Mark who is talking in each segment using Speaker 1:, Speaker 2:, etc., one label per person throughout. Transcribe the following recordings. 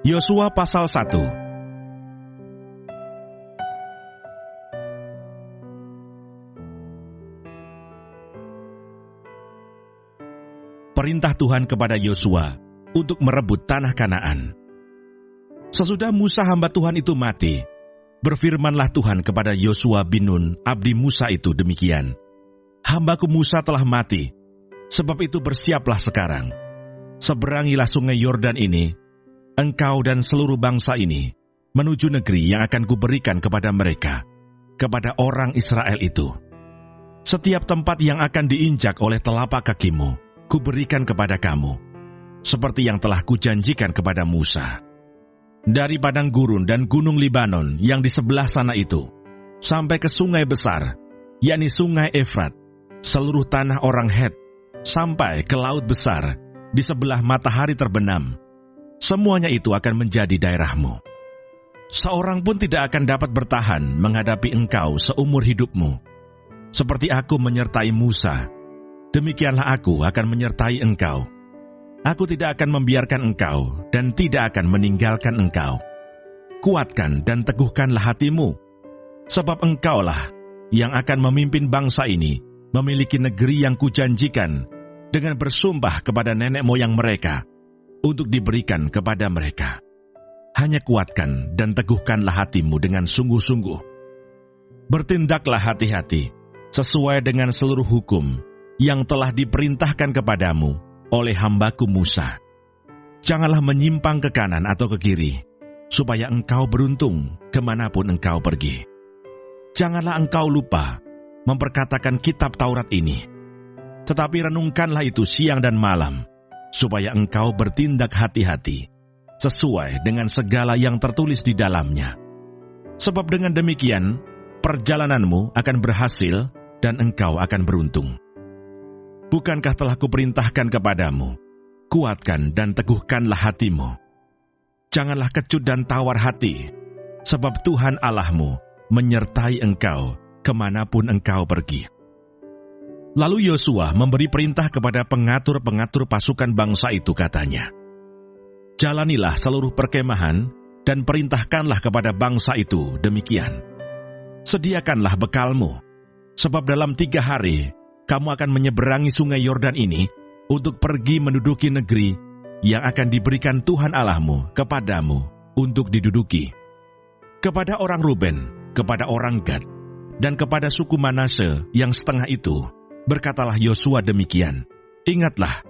Speaker 1: Yosua pasal 1. Perintah Tuhan kepada Yosua untuk merebut tanah Kanaan. Sesudah Musa hamba Tuhan itu mati, berfirmanlah Tuhan kepada Yosua bin Nun, abdi Musa itu demikian, "Hambaku Musa telah mati, sebab itu bersiaplah sekarang. Seberangilah sungai Yordan ini, engkau dan seluruh bangsa ini, menuju negeri yang akan kuberikan kepada mereka, kepada orang Israel itu. Setiap tempat yang akan diinjak oleh telapak kakimu, kuberikan kepada kamu, seperti yang telah kujanjikan kepada Musa. Dari padang gurun dan gunung Libanon yang di sebelah sana itu, sampai ke sungai besar, yakni sungai Efrat, seluruh tanah orang Het, sampai ke laut besar, di sebelah matahari terbenam, semuanya itu akan menjadi daerahmu. Seorang pun tidak akan dapat bertahan menghadapi engkau seumur hidupmu. Seperti aku menyertai Musa, demikianlah aku akan menyertai engkau. Aku tidak akan membiarkan engkau dan tidak akan meninggalkan engkau. Kuatkan dan teguhkanlah hatimu, sebab engkaulah yang akan memimpin bangsa ini memiliki negeri yang kujanjikan dengan bersumpah kepada nenek moyang mereka untuk diberikan kepada mereka. Hanya kuatkan dan teguhkanlah hatimu dengan sungguh-sungguh. Bertindaklah hati-hati sesuai dengan seluruh hukum yang telah diperintahkan kepadamu oleh hambaku Musa. Janganlah menyimpang ke kanan atau ke kiri, supaya engkau beruntung kemanapun engkau pergi. Janganlah engkau lupa memperkatakan kitab Taurat ini, tetapi renungkanlah itu siang dan malam, supaya engkau bertindak hati-hati, sesuai dengan segala yang tertulis di dalamnya. Sebab dengan demikian, perjalananmu akan berhasil dan engkau akan beruntung. Bukankah telah kuperintahkan kepadamu, kuatkan dan teguhkanlah hatimu. Janganlah kecut dan tawar hati, sebab Tuhan Allahmu menyertai engkau kemanapun engkau pergi." Lalu Yosua memberi perintah kepada pengatur-pengatur pasukan bangsa itu, katanya, "Jalanilah seluruh perkemahan dan perintahkanlah kepada bangsa itu demikian. Sediakanlah bekalmu, sebab dalam 3 hari kamu akan menyeberangi sungai Yordan ini untuk pergi menduduki negeri yang akan diberikan Tuhan Allahmu kepadamu untuk diduduki. Kepada orang Ruben, kepada orang Gad, dan kepada suku Manase yang setengah itu, berkatalah Yosua demikian, ingatlah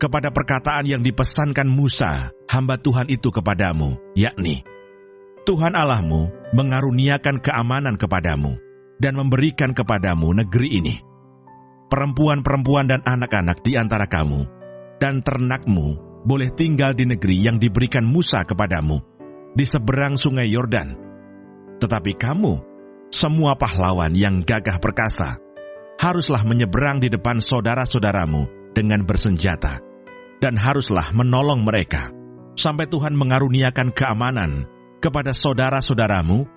Speaker 1: kepada perkataan yang dipesankan Musa, hamba Tuhan itu kepadamu, yakni, Tuhan Allahmu mengaruniakan keamanan kepadamu dan memberikan kepadamu negeri ini. Perempuan-perempuan dan anak-anak di antara kamu, dan ternakmu boleh tinggal di negeri yang diberikan Musa kepadamu, di seberang sungai Yordan. Tetapi kamu, semua pahlawan yang gagah perkasa, haruslah menyeberang di depan saudara-saudaramu dengan bersenjata, dan haruslah menolong mereka, sampai Tuhan mengaruniakan keamanan kepada saudara-saudaramu,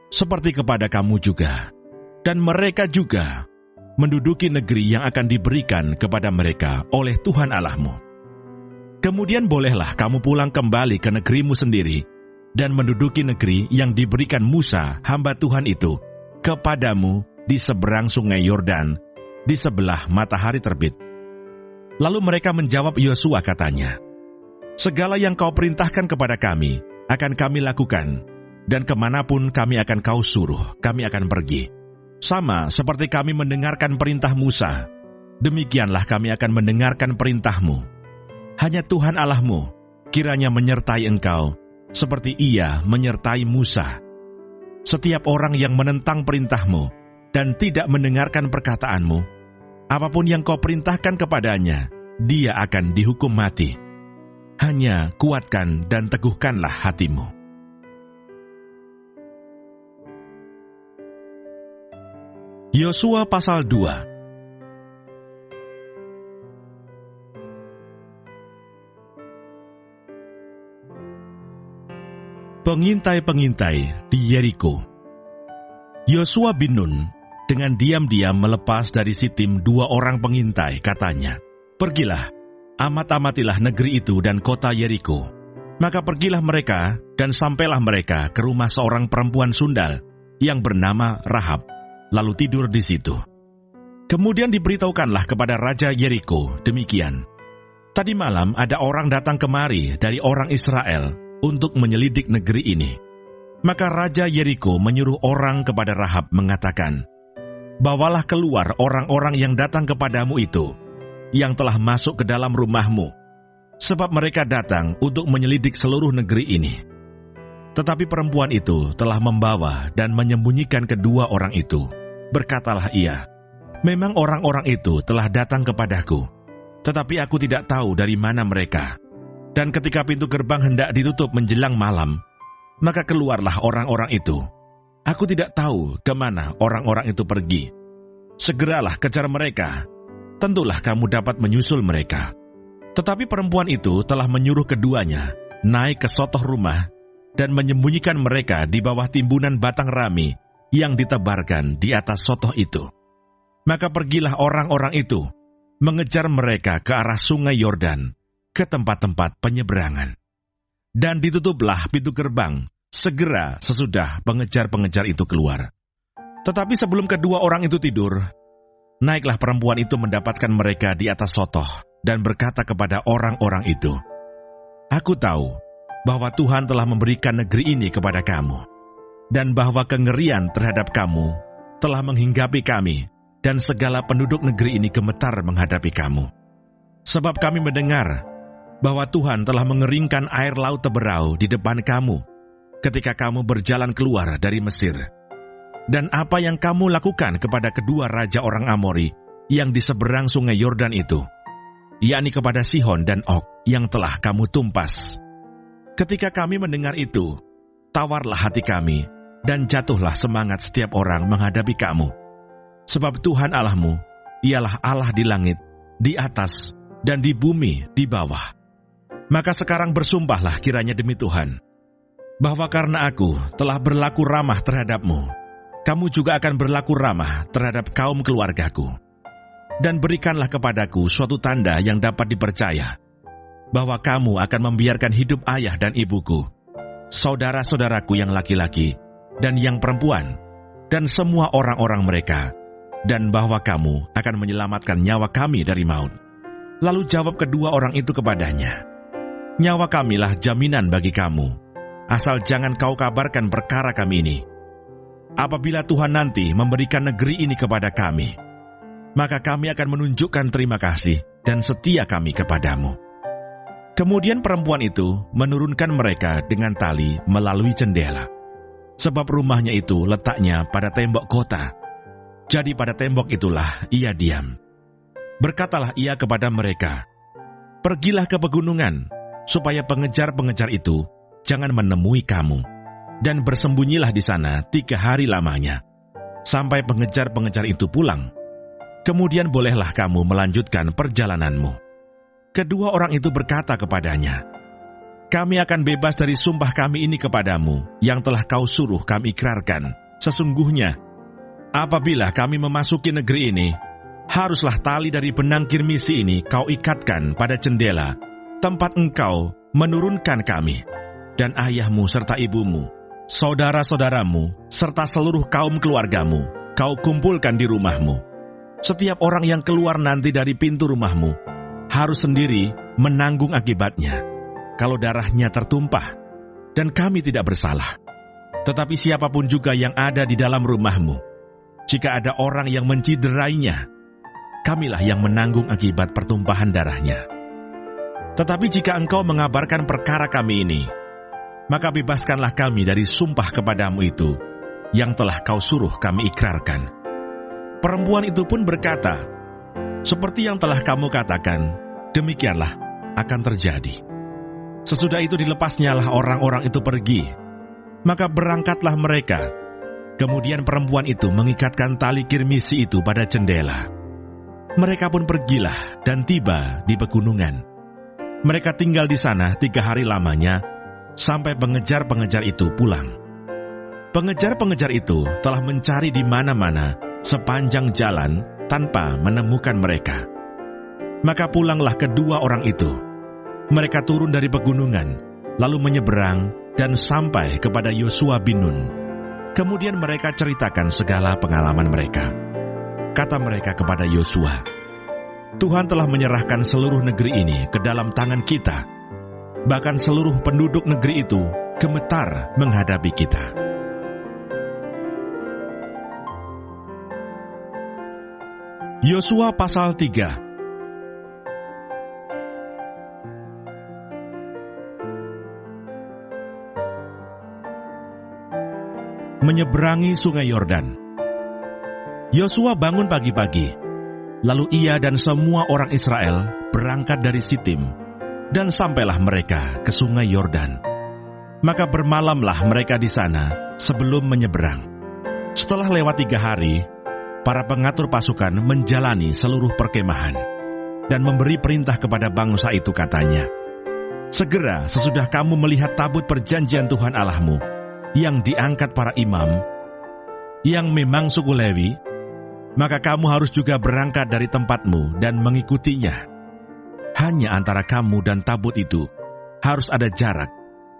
Speaker 1: seperti kepada kamu juga, dan mereka juga menduduki negeri yang akan diberikan kepada mereka oleh Tuhan Allahmu. Kemudian bolehlah kamu pulang kembali ke negerimu sendiri dan menduduki negeri yang diberikan Musa, hamba Tuhan itu, kepadamu di seberang sungai Yordan, di sebelah matahari terbit." Lalu mereka menjawab Yosua, katanya, "Segala yang kau perintahkan kepada kami, akan kami lakukan, dan kemanapun kami akan kau suruh, kami akan pergi. Sama seperti kami mendengarkan perintah Musa, demikianlah kami akan mendengarkan perintahmu. Hanya Tuhan Allahmu kiranya menyertai engkau, seperti Ia menyertai Musa. Setiap orang yang menentang perintahmu dan tidak mendengarkan perkataanmu, apapun yang kau perintahkan kepadanya, dia akan dihukum mati. Hanya kuatkan dan teguhkanlah hatimu." Yosua pasal 2. Pengintai-pengintai di Yeriko. Yosua bin Nun dengan diam-diam melepas dari Sitim 2 orang pengintai, katanya, "Pergilah, amat-amatilah negeri itu dan kota Yeriko. Maka pergilah mereka dan sampailah mereka ke rumah seorang perempuan sundal yang bernama Rahab, lalu tidur di situ. Kemudian diberitahukanlah kepada Raja Yeriko demikian, "Tadi malam ada orang datang kemari dari orang Israel untuk menyelidik negeri ini." Maka Raja Yeriko menyuruh orang kepada Rahab mengatakan, "Bawalah keluar orang-orang yang datang kepadamu itu, yang telah masuk ke dalam rumahmu, sebab mereka datang untuk menyelidik seluruh negeri ini." Tetapi perempuan itu telah membawa dan menyembunyikan kedua orang itu. Berkatalah ia, "Memang orang-orang itu telah datang kepadaku, tetapi aku tidak tahu dari mana mereka. Dan ketika pintu gerbang hendak ditutup menjelang malam, maka keluarlah orang-orang itu. Aku tidak tahu kemana orang-orang itu pergi. Segeralah kejar mereka, tentulah kamu dapat menyusul mereka." Tetapi perempuan itu telah menyuruh keduanya naik ke sotoh rumah dan menyembunyikan mereka di bawah timbunan batang rami yang ditebarkan di atas sotoh itu. Maka pergilah orang-orang itu mengejar mereka ke arah sungai Yordan, ke tempat-tempat penyeberangan. Dan ditutuplah pintu gerbang segera sesudah pengejar-pengejar itu keluar. Tetapi sebelum kedua orang itu tidur, naiklah perempuan itu mendapatkan mereka di atas sotoh dan berkata kepada orang-orang itu, "Aku tahu bahwa Tuhan telah memberikan negeri ini kepada kamu, dan bahwa kengerian terhadap kamu telah menghinggapi kami, dan segala penduduk negeri ini gemetar menghadapi kamu. Sebab kami mendengar bahwa Tuhan telah mengeringkan air laut Teberau di depan kamu ketika kamu berjalan keluar dari Mesir. Dan apa yang kamu lakukan kepada kedua raja orang Amori yang di seberang sungai Yordan itu, yakni kepada Sihon dan Og yang telah kamu tumpas. Ketika kami mendengar itu, tawarlah hati kami dan jatuhlah semangat setiap orang menghadapi kamu. Sebab Tuhan Allahmu ialah Allah di langit, di atas, dan di bumi di bawah. Maka sekarang bersumpahlah kiranya demi Tuhan, bahwa karena aku telah berlaku ramah terhadapmu, kamu juga akan berlaku ramah terhadap kaum keluargaku. Dan berikanlah kepadaku suatu tanda yang dapat dipercaya, bahwa kamu akan membiarkan hidup ayah dan ibuku, saudara-saudaraku yang laki-laki dan yang perempuan, dan semua orang-orang mereka, dan bahwa kamu akan menyelamatkan nyawa kami dari maut." Lalu jawab kedua orang itu kepadanya, "Nyawa kamilah jaminan bagi kamu, asal jangan kau kabarkan perkara kami ini. Apabila Tuhan nanti memberikan negeri ini kepada kami, maka kami akan menunjukkan terima kasih dan setia kami kepadamu." Kemudian perempuan itu menurunkan mereka dengan tali melalui jendela, sebab rumahnya itu letaknya pada tembok kota. Jadi pada tembok itulah ia diam. Berkatalah ia kepada mereka, "Pergilah ke pegunungan, supaya pengejar-pengejar itu jangan menemui kamu, dan bersembunyilah di sana 3 hari lamanya, sampai pengejar-pengejar itu pulang. Kemudian bolehlah kamu melanjutkan perjalananmu." Kedua orang itu berkata kepadanya, "Kami akan bebas dari sumpah kami ini kepadamu, yang telah kau suruh kami ikrarkan. Sesungguhnya, apabila kami memasuki negeri ini, haruslah tali dari benang kirmisi ini kau ikatkan pada jendela, tempat engkau menurunkan kami, dan ayahmu serta ibumu, saudara-saudaramu, serta seluruh kaum keluargamu, kau kumpulkan di rumahmu. Setiap orang yang keluar nanti dari pintu rumahmu harus sendiri menanggung akibatnya, kalau darahnya tertumpah, dan kami tidak bersalah. Tetapi siapapun juga yang ada di dalam rumahmu, jika ada orang yang menciderainya, kamilah yang menanggung akibat pertumpahan darahnya. Tetapi jika engkau mengabarkan perkara kami ini, maka bebaskanlah kami dari sumpah kepadamu itu, yang telah kau suruh kami ikrarkan." Perempuan itu pun berkata, "Seperti yang telah kamu katakan, demikianlah akan terjadi." Sesudah itu dilepasnyalah orang-orang itu pergi. Maka berangkatlah mereka. Kemudian perempuan itu mengikatkan tali kirmisi itu pada jendela. Mereka pun pergilah dan tiba di pegunungan. Mereka tinggal di sana 3 hari lamanya, sampai pengejar-pengejar itu pulang. Pengejar-pengejar itu telah mencari di mana-mana sepanjang jalan tanpa menemukan mereka. Maka pulanglah kedua orang itu. Mereka turun dari pegunungan lalu menyeberang dan sampai kepada Yosua bin Nun. Kemudian mereka ceritakan segala pengalaman mereka. Kata mereka kepada Yosua, "Tuhan telah menyerahkan seluruh negeri ini ke dalam tangan kita. Bahkan seluruh penduduk negeri itu gemetar menghadapi kita." Yosua pasal 3. Menyeberangi Sungai Yordan. Yosua bangun pagi-pagi, lalu ia dan semua orang Israel berangkat dari Sitim, dan sampailah mereka ke Sungai Yordan. Maka bermalamlah mereka di sana sebelum menyeberang. Setelah lewat 3 hari, para pengatur pasukan menjalani seluruh perkemahan dan memberi perintah kepada bangsa itu, katanya, "Segera sesudah kamu melihat tabut perjanjian Tuhan Allahmu yang diangkat para imam, yang memang suku Lewi, maka kamu harus juga berangkat dari tempatmu dan mengikutinya. Hanya antara kamu dan tabut itu harus ada jarak,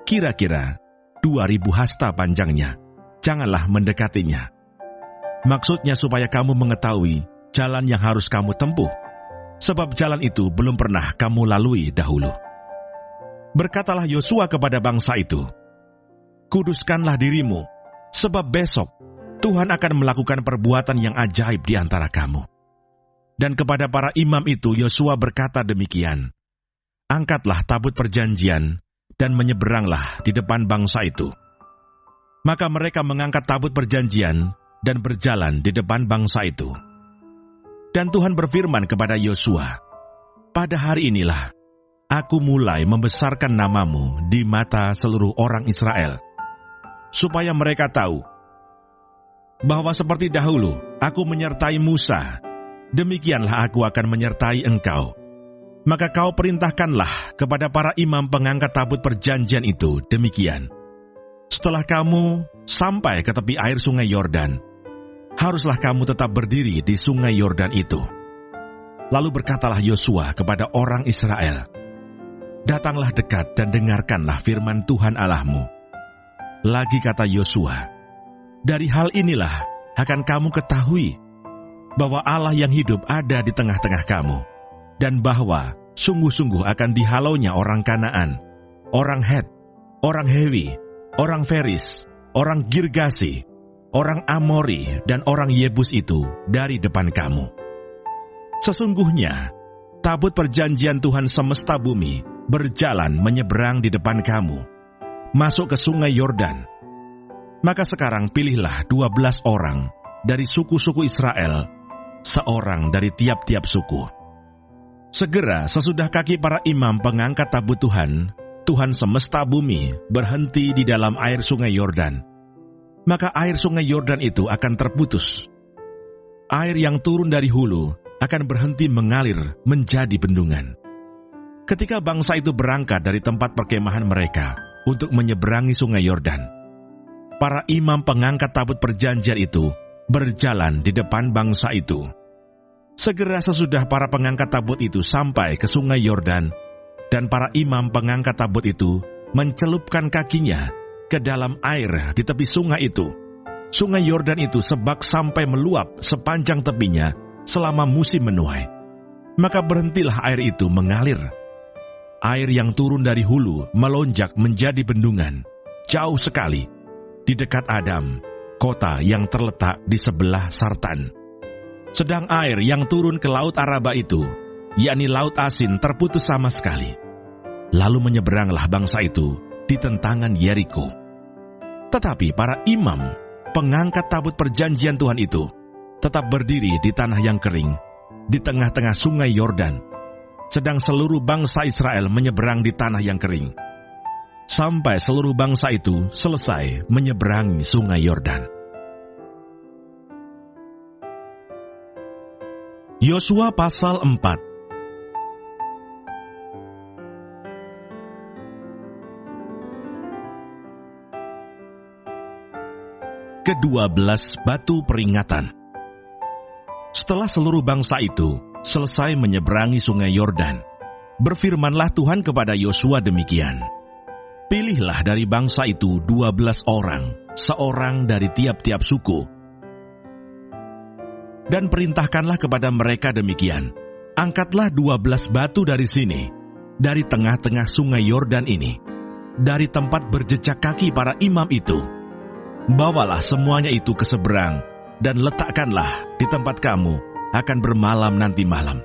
Speaker 1: kira-kira 2.000 hasta panjangnya. Janganlah mendekatinya. Maksudnya supaya kamu mengetahui jalan yang harus kamu tempuh, sebab jalan itu belum pernah kamu lalui dahulu." Berkatalah Yosua kepada bangsa itu, "Kuduskanlah dirimu, sebab besok Tuhan akan melakukan perbuatan yang ajaib di antara kamu." Dan kepada para imam itu Yosua berkata demikian, "Angkatlah tabut perjanjian dan menyeberanglah di depan bangsa itu." Maka mereka mengangkat tabut perjanjian dan berjalan di depan bangsa itu. Dan Tuhan berfirman kepada Yosua, "Pada hari inilah aku mulai membesarkan namamu di mata seluruh orang Israel, supaya mereka tahu bahwa seperti dahulu aku menyertai Musa, demikianlah aku akan menyertai engkau. Maka kau perintahkanlah kepada para imam pengangkat tabut perjanjian itu demikian: setelah kamu sampai ke tepi air Sungai Yordan, haruslah kamu tetap berdiri di Sungai Yordan itu." Lalu berkatalah Yosua kepada orang Israel, "Datanglah dekat dan dengarkanlah firman Tuhan Allahmu." Lagi kata Yosua, "Dari hal inilah akan kamu ketahui bahwa Allah yang hidup ada di tengah-tengah kamu, dan bahwa sungguh-sungguh akan dihalaunya orang Kanaan, orang Het, orang Hewi, orang Feris, orang Girgasi, orang Amori, dan orang Yebus itu dari depan kamu. Sesungguhnya tabut perjanjian Tuhan semesta bumi berjalan menyeberang di depan kamu, masuk ke Sungai Yordan. Maka sekarang pilihlah 12 orang dari suku-suku Israel, seorang dari tiap-tiap suku. Segera sesudah kaki para imam pengangkat tabut Tuhan, Tuhan semesta bumi, berhenti di dalam air Sungai Yordan, maka air Sungai Yordan itu akan terputus. Air yang turun dari hulu akan berhenti mengalir menjadi bendungan. Ketika bangsa itu berangkat dari tempat perkemahan mereka untuk menyeberangi Sungai Yordan, para imam pengangkat tabut perjanjian itu berjalan di depan bangsa itu. Segera sesudah para pengangkat tabut itu sampai ke Sungai Yordan, dan para imam pengangkat tabut itu mencelupkan kakinya ke dalam air di tepi sungai itu, Sungai Yordan itu sebak sampai meluap sepanjang tepinya selama musim menuai. Maka berhentilah air itu mengalir. Air yang turun dari hulu melonjak menjadi bendungan, jauh sekali, di dekat Adam, kota yang terletak di sebelah Sartan. Sedang air yang turun ke Laut Araba itu, yakni Laut Asin, terputus sama sekali. Lalu menyeberanglah bangsa itu di tentangan Yeriko. Tetapi para imam pengangkat tabut perjanjian Tuhan itu tetap berdiri di tanah yang kering, di tengah-tengah Sungai Yordan, sedang seluruh bangsa Israel menyeberang di tanah yang kering, sampai seluruh bangsa itu selesai menyeberangi Sungai Yordan. Yosua pasal 4. Ke-12 batu peringatan. Setelah seluruh bangsa itu selesai menyeberangi Sungai Yordan, berfirmanlah Tuhan kepada Yosua demikian: Pilihlah dari bangsa itu 12 orang, seorang dari tiap-tiap suku. Dan perintahkanlah kepada mereka demikian, angkatlah 12 batu dari sini, dari tengah-tengah sungai Yordan ini, dari tempat berjejak kaki para imam itu. Bawalah semuanya itu ke seberang, dan letakkanlah di tempat kamu akan bermalam nanti malam.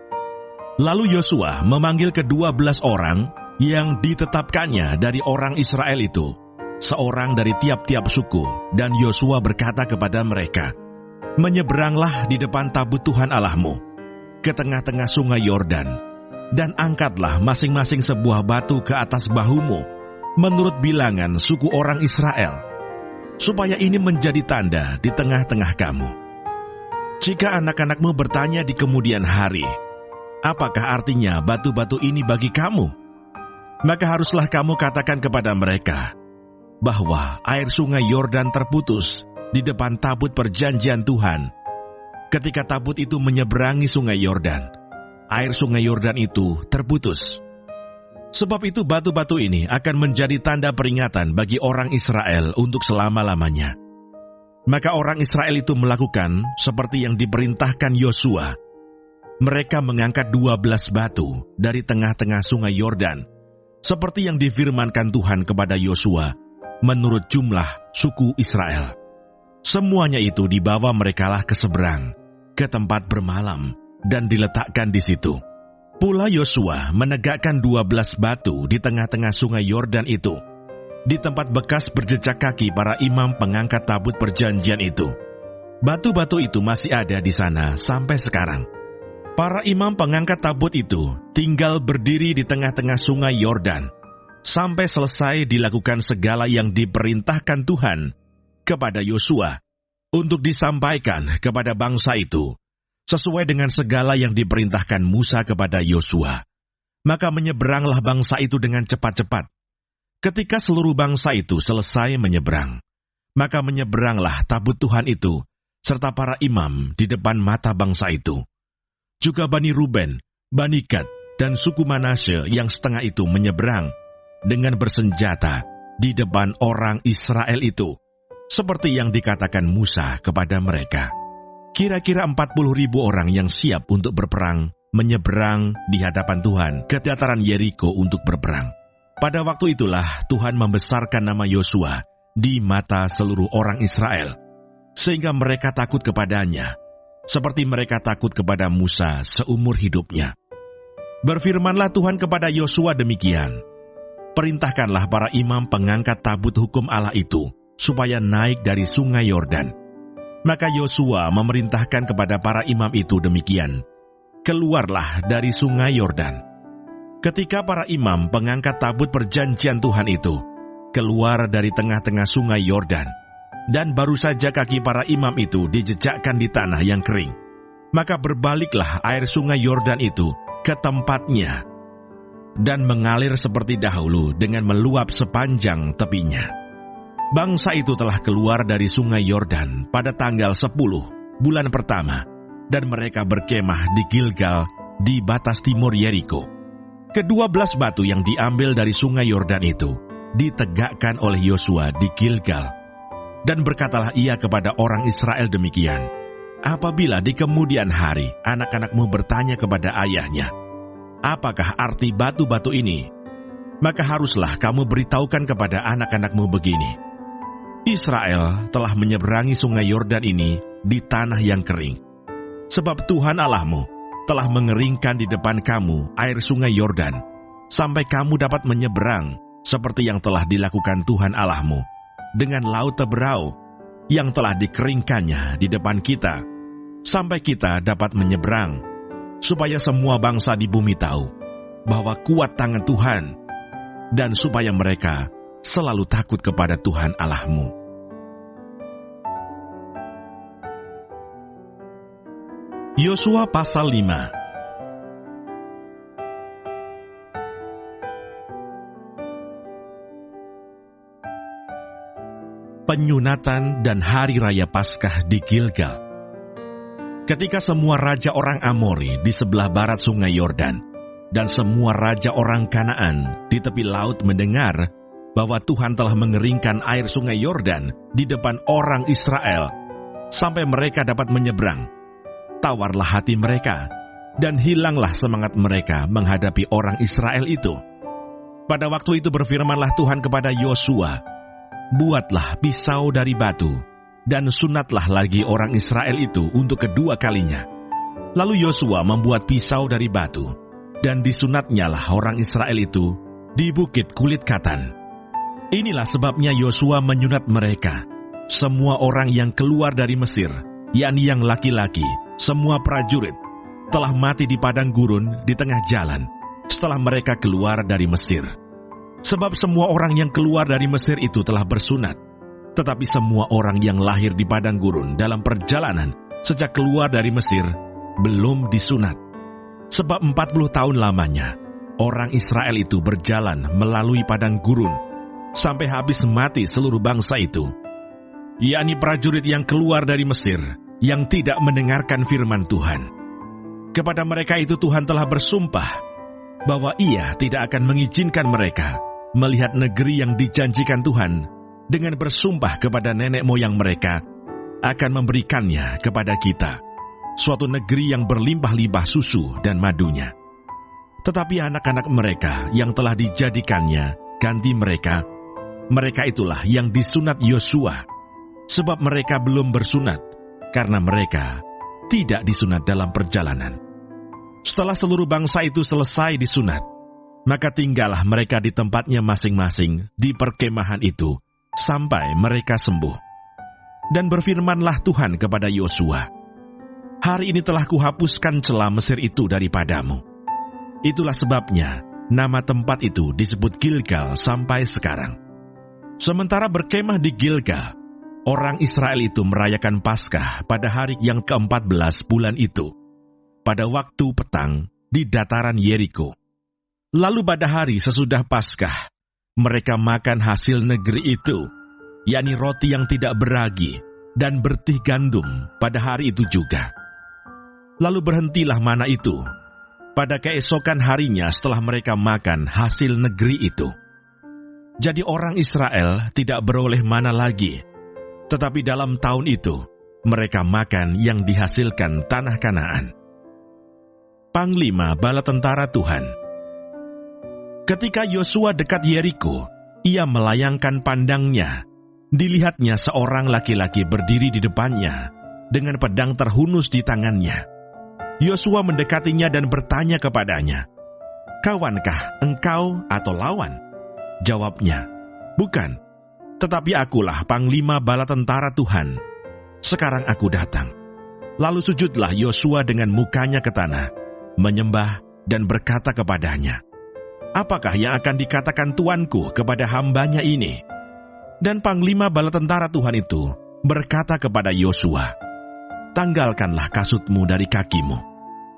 Speaker 1: Lalu Yosua memanggil ke-12 orang yang ditetapkannya dari orang Israel itu, seorang dari tiap-tiap suku, dan Yosua berkata kepada mereka, menyeberanglah di depan tabut Tuhan Allahmu, ke tengah-tengah sungai Yordan, dan angkatlah masing-masing sebuah batu ke atas bahumu, menurut bilangan suku orang Israel, supaya ini menjadi tanda di tengah-tengah kamu. Jika anak-anakmu bertanya di kemudian hari, apakah artinya batu-batu ini bagi kamu? Maka haruslah kamu katakan kepada mereka, bahwa air sungai Yordan terputus di depan tabut perjanjian Tuhan. Ketika tabut itu menyeberangi sungai Yordan, air sungai Yordan itu terputus. Sebab itu batu-batu ini akan menjadi tanda peringatan bagi orang Israel untuk selama-lamanya. Maka orang Israel itu melakukan seperti yang diperintahkan Yosua. Mereka mengangkat 12 batu dari tengah-tengah sungai Yordan, seperti yang difirmankan Tuhan kepada Yosua, menurut jumlah suku Israel. Semuanya itu dibawa merekalah ke seberang, ke tempat bermalam, dan diletakkan di situ. Pula Yosua menegakkan 12 batu di tengah-tengah sungai Yordan itu, di tempat bekas berjejak kaki para imam pengangkat tabut perjanjian itu. Batu-batu itu masih ada di sana sampai sekarang. Para imam pengangkat tabut itu tinggal berdiri di tengah-tengah sungai Yordan, sampai selesai dilakukan segala yang diperintahkan Tuhan kepada Yosua untuk disampaikan kepada bangsa itu, sesuai dengan segala yang diperintahkan Musa kepada Yosua. Maka menyeberanglah bangsa itu dengan cepat-cepat. Ketika seluruh bangsa itu selesai menyeberang, maka menyeberanglah tabut Tuhan itu, serta para imam di depan mata bangsa itu. Juga Bani Ruben, Bani Gad, dan suku Manasye yang setengah itu menyeberang dengan bersenjata di depan orang Israel itu, seperti yang dikatakan Musa kepada mereka. Kira-kira 40.000 orang yang siap untuk berperang menyeberang di hadapan Tuhan ke dataran Yeriko untuk berperang. Pada waktu itulah Tuhan membesarkan nama Yosua di mata seluruh orang Israel, sehingga mereka takut kepadanya, seperti mereka takut kepada Musa seumur hidupnya. Berfirmanlah Tuhan kepada Yosua demikian, perintahkanlah para imam pengangkat tabut hukum Allah itu, supaya naik dari sungai Yordan. Maka Yosua memerintahkan kepada para imam itu demikian, keluarlah dari sungai Yordan. Ketika para imam pengangkat tabut perjanjian Tuhan itu keluar dari tengah-tengah sungai Yordan, dan baru saja kaki para imam itu dijejakkan di tanah yang kering, maka berbaliklah air sungai Yordan itu ke tempatnya, dan mengalir seperti dahulu dengan meluap sepanjang tepinya. Bangsa itu telah keluar dari sungai Yordan pada tanggal 10 bulan pertama, dan mereka berkemah di Gilgal di batas timur Yeriko. Ke-12 batu yang diambil dari sungai Yordan itu ditegakkan oleh Yosua di Gilgal. Dan berkatalah ia kepada orang Israel demikian, apabila di kemudian hari anak-anakmu bertanya kepada ayahnya, apakah arti batu-batu ini? Maka haruslah kamu beritahukan kepada anak-anakmu begini, Israel telah menyeberangi sungai Yordan ini di tanah yang kering. Sebab Tuhan Allahmu telah mengeringkan di depan kamu air sungai Yordan, sampai kamu dapat menyeberang, seperti yang telah dilakukan Tuhan Allahmu, dengan laut Teberau, yang telah dikeringkannya di depan kita, sampai kita dapat menyeberang, supaya semua bangsa di bumi tahu, bahwa kuat tangan Tuhan, dan supaya mereka selalu takut kepada Tuhan Allahmu. Yosua pasal 5. Penyunatan dan hari raya Paskah di Gilgal. Ketika semua raja orang Amori di sebelah barat sungai Yordan dan semua raja orang Kanaan di tepi laut mendengar bahwa Tuhan telah mengeringkan air sungai Yordan di depan orang Israel, sampai mereka dapat menyeberang. Tawarlah hati mereka, dan hilanglah semangat mereka menghadapi orang Israel itu. Pada waktu itu berfirmanlah Tuhan kepada Yosua, "Buatlah pisau dari batu, dan sunatlah lagi orang Israel itu untuk kedua kalinya." Lalu Yosua membuat pisau dari batu, dan disunatnyalah orang Israel itu di bukit kulit katan. Inilah sebabnya Yosua menyunat mereka, semua orang yang keluar dari Mesir, yakni yang laki-laki, semua prajurit, telah mati di padang gurun di tengah jalan, setelah mereka keluar dari Mesir. Sebab semua orang yang keluar dari Mesir itu telah bersunat, tetapi semua orang yang lahir di padang gurun dalam perjalanan sejak keluar dari Mesir belum disunat. Sebab 40 tahun lamanya, orang Israel itu berjalan melalui padang gurun, sampai habis mati seluruh bangsa itu, yakni prajurit yang keluar dari Mesir, yang tidak mendengarkan firman Tuhan. Kepada mereka itu Tuhan telah bersumpah, bahwa Ia tidak akan mengizinkan mereka melihat negeri yang dijanjikan Tuhan, dengan bersumpah kepada nenek moyang mereka, akan memberikannya kepada kita, suatu negeri yang berlimpah-limpah susu dan madunya. Tetapi anak-anak mereka yang telah dijadikannya ganti mereka itulah yang disunat Yosua, sebab mereka belum bersunat, karena mereka tidak disunat dalam perjalanan. Setelah seluruh bangsa itu selesai disunat, maka tinggallah mereka di tempatnya masing-masing di perkemahan itu, sampai mereka sembuh. Dan berfirmanlah Tuhan kepada Yosua, "Hari ini telah kuhapuskan celah Mesir itu daripadamu." Itulah sebabnya nama tempat itu disebut Gilgal sampai sekarang. Sementara berkemah di Gilgal, orang Israel itu merayakan Paskah pada hari yang ke-14 bulan itu, pada waktu petang di dataran Yeriko. Lalu pada hari sesudah Paskah, mereka makan hasil negeri itu, yakni roti yang tidak beragi dan bertih gandum pada hari itu juga. Lalu berhentilah mana itu pada keesokan harinya setelah mereka makan hasil negeri itu. Jadi orang Israel tidak beroleh mana lagi, tetapi dalam tahun itu mereka makan yang dihasilkan tanah Kanaan. Panglima bala tentara Tuhan. Ketika Yosua dekat Yeriko, ia melayangkan pandangnya. Dilihatnya seorang laki-laki berdiri di depannya, dengan pedang terhunus di tangannya. Yosua mendekatinya dan bertanya kepadanya, "Kawankah engkau atau lawan?" Jawabnya, "Bukan, tetapi akulah panglima bala tentara Tuhan. Sekarang aku datang." Lalu sujudlah Yosua dengan mukanya ke tanah, menyembah dan berkata kepadanya, "Apakah yang akan dikatakan tuanku kepada hambanya ini?" Dan panglima bala tentara Tuhan itu berkata kepada Yosua, "Tanggalkanlah kasutmu dari kakimu,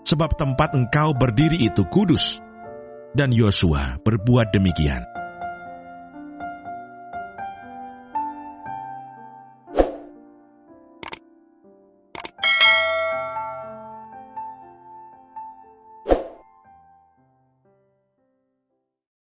Speaker 1: sebab tempat engkau berdiri itu kudus." Dan Yosua berbuat demikian.